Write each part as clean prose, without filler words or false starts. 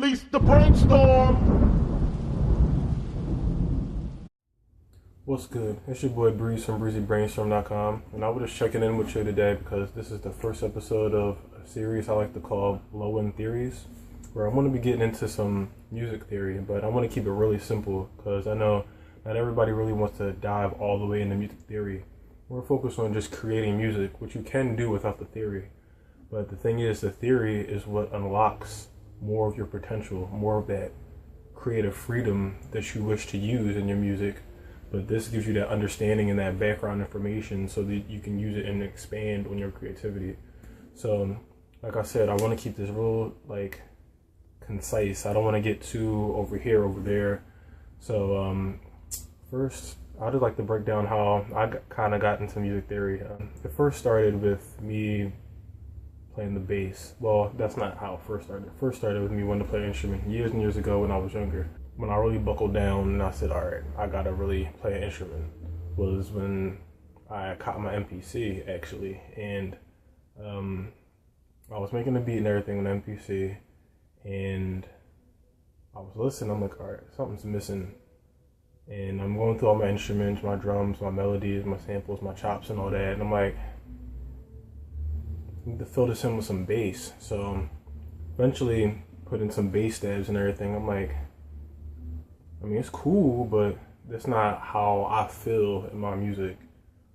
release the brainstorm. What's good? It's your boy Breezy from BreezyBrainstorm.com, and I was just checking in with you today because this is the first episode of a series I like to call Low-End Theories, where I'm going to be getting into some music theory, but I want to keep it really simple because I know not everybody really wants to dive all the way into music theory. We're focused on just creating music, which you can do without the theory. But the thing is, the theory is what unlocks more of your potential, more of that creative freedom that you wish to use in your music. But this gives you that understanding and that background information so that you can use it and expand on your creativity. So, like I said, I want to keep this real, concise. I don't want to get too over here, over there. So, first, I'd just like to break down how I kind of got into music theory. It first started with me playing the bass. Well, that's not how it first started. It first started with me wanting to play an instrument years and years ago when I was younger. When I really buckled down and I said, all right, I gotta really play an instrument, was when I caught my MPC, actually. And I was making a beat and everything on the MPC, and I was listening. I'm like, all right, something's missing. And I'm going through all my instruments, my drums, my melodies, my samples, my chops, and all that. And I'm like, I need to fill this in with some bass. So eventually put in some bass stabs and everything. I'm like, I mean, it's cool, but that's not how I feel in my music.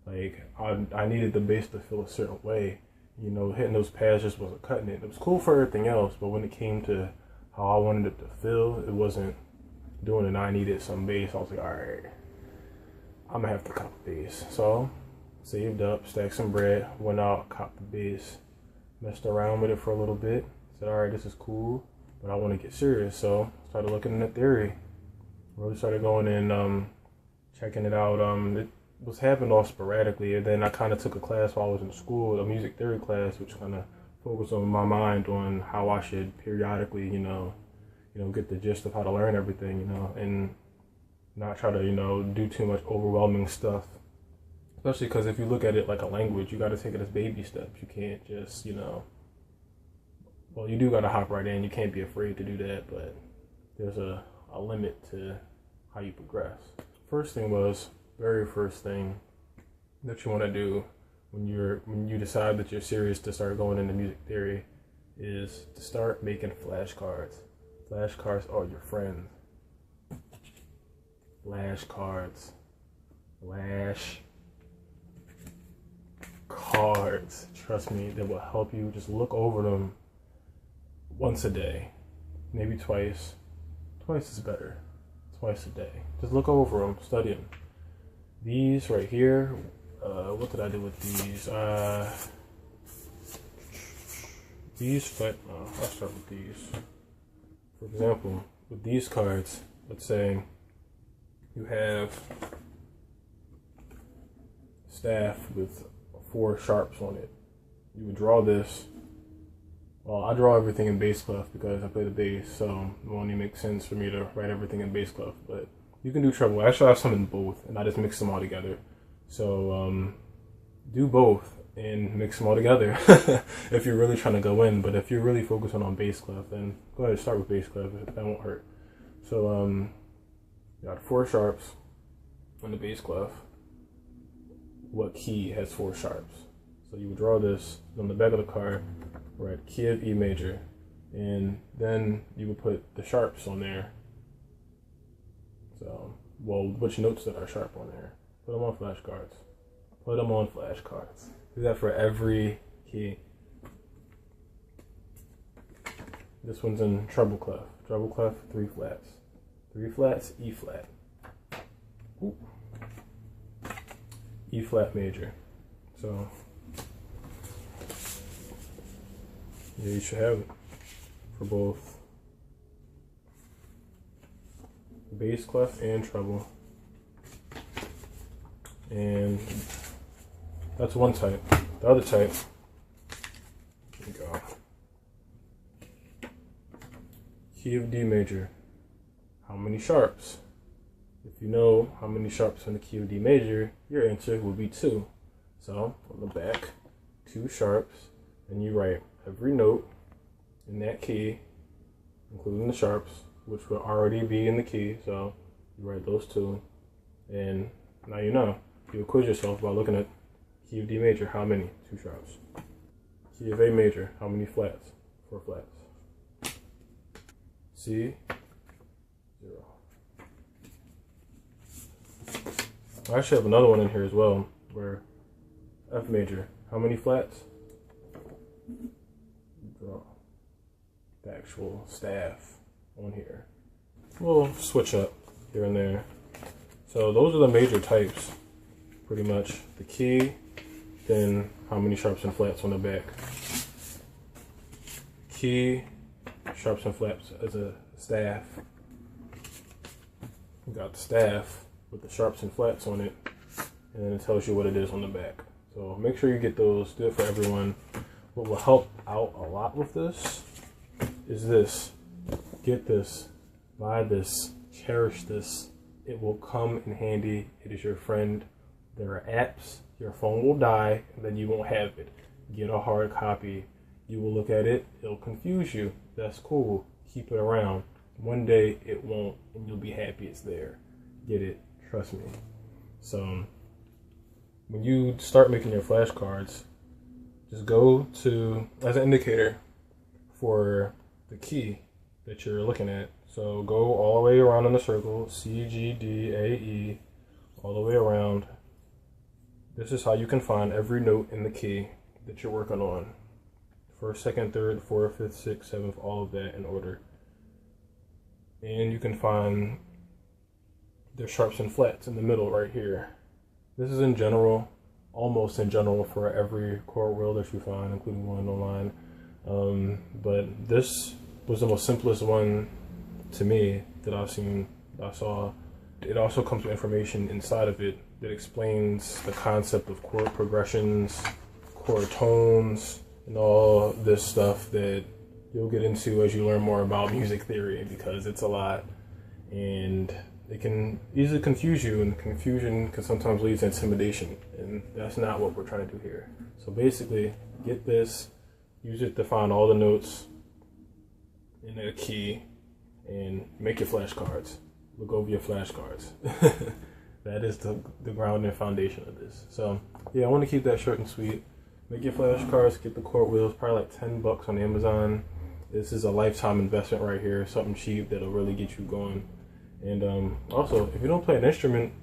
Like, I needed the bass to feel a certain way. You know, hitting those pads just wasn't cutting it. It was cool for everything else, but when it came to how I wanted it to feel, it wasn't doing it. I needed some bass. I was like, all right, I'm gonna have to cop the bass. So, saved up, stacked some bread, went out, copped the bass, messed around with it for a little bit. Said, all right, this is cool, but I want to get serious. So, started looking into theory. Really started going and checking it out. It was happening all sporadically, and then I kind of took a class while I was in school, a music theory class, which kind of focused on my mind on how I should periodically, get the gist of how to learn everything, and not try to, do too much overwhelming stuff. Especially because if you look at it like a language, you got to take it as baby steps. You can't just, well, you do got to hop right in. You can't be afraid to do that, but there's a limit to how you progress. Very first thing that you want to do when you decide that you're serious to start going into music theory is to start making flashcards. Flashcards are your friends. Flashcards. Flashcards. Trust me, they will help you. Just look over them once a day, maybe twice. Twice is better. Twice a day. Just look over them, study them. These right here, what did I do with these? I'll start with these. For example, with these cards, let's say you have staff with 4 sharps on it. You would draw this. Well, I draw everything in bass clef because I play the bass, so it won't even make sense for me to write everything in bass clef. But you can do treble. Actually, I have some in both, and I just mix them all together. So do both and mix them all together if you're really trying to go in. But if you're really focusing on bass clef, then go ahead and start with bass clef. That won't hurt. So you got 4 sharps on the bass clef. What key has 4 sharps? So you would draw this on the back of the card. We're at key of E major, and then you would put the sharps on there. So, well, which notes that are sharp on there? Put them on flashcards. Put them on flashcards. Do that for every key. This one's in treble clef. Treble clef, 3 flats. 3 flats, E flat. Ooh. E flat major. So, yeah, you should have it for both bass clef and treble. And that's one type. The other type, here we go. Key of D major. How many sharps? If you know how many sharps on the key of D major, your answer will be 2. So on the back, 2 sharps, and you write every note in that key including the sharps, which will already be in the key. So you write those two, and now you know. You'll quiz yourself by looking at key of D major, how many? 2 sharps. Key of A major, how many flats? 4 flats. C, 0. I actually have another one in here as well, where F major, how many flats? Draw the actual staff on here. We'll switch up here and there. So those are the major types, pretty much. The key, then how many sharps and flats on the back. Key, sharps and flats as a staff. You got the staff with the sharps and flats on it, and then it tells you what it is on the back. So make sure you get those, do it for everyone. What will help out a lot with this is this. Get this, buy this, cherish this. It will come in handy. It is your friend. There are apps. Your phone will die and then you won't have it. Get a hard copy. You will look at it. It'll confuse you. That's cool. Keep it around. One day it won't, and you'll be happy it's there. Get it. Trust me. So when you start making your flashcards, just go to, as an indicator for the key that you're looking at. So go all the way around in the circle, C, G, D, A, E, all the way around. This is how you can find every note in the key that you're working on. First, second, third, fourth, fifth, sixth, seventh, all of that in order. And you can find the sharps and flats in the middle right here. This is in general, almost in general for every chord wheel that you find, including one online. But this was the most simplest one to me that I saw. It also comes with information inside of it that explains the concept of chord progressions, chord tones, and all this stuff that you'll get into as you learn more about music theory, because it's a lot and it can easily confuse you, and confusion can sometimes lead to intimidation, and that's not what we're trying to do here. So basically, get this, use it to find all the notes in a key, and make your flashcards. Look over your flashcards. That is the ground and foundation of this. So yeah, I want to keep that short and sweet. Make your flashcards, get the chord wheels, probably like $10 on Amazon. This is a lifetime investment right here, something cheap that'll really get you going. And also, if you don't play an instrument,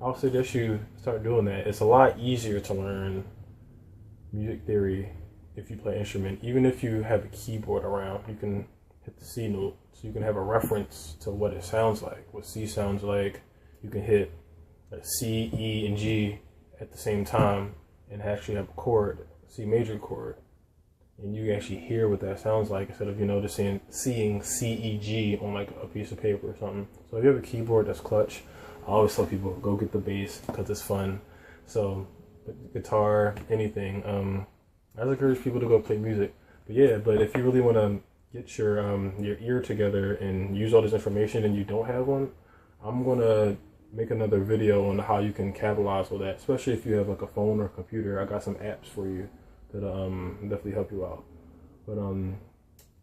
I'll suggest you start doing that. It's a lot easier to learn music theory if you play an instrument. Even if you have a keyboard around, you can hit the C note, so you can have a reference to what it sounds like, what C sounds like. You can hit a C, E, and G at the same time and actually have a chord, C major chord, and you actually hear what that sounds like instead of, you know, just seeing C, E, G on like a piece of paper or something. So if you have a keyboard, that's clutch. I always tell people, go get the bass because it's fun. So guitar, anything. I encourage people to go play music. But yeah, but if you really want to get your ear together and use all this information and you don't have one, I'm gonna make another video on how you can capitalize with that, especially if you have like a phone or a computer. I got some apps for you that definitely help you out. But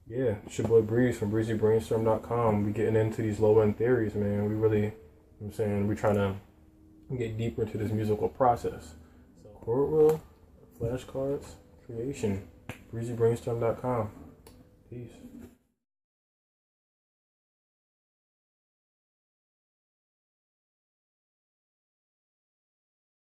yeah, it's your boy Breeze from BreezyBrainstorm.com. We getting into these low-end theories, man. We really, you know what I'm saying, we're trying to get deeper into this musical process. So chord wheel, flashcards, creation, BreezyBrainstorm.com. Peace.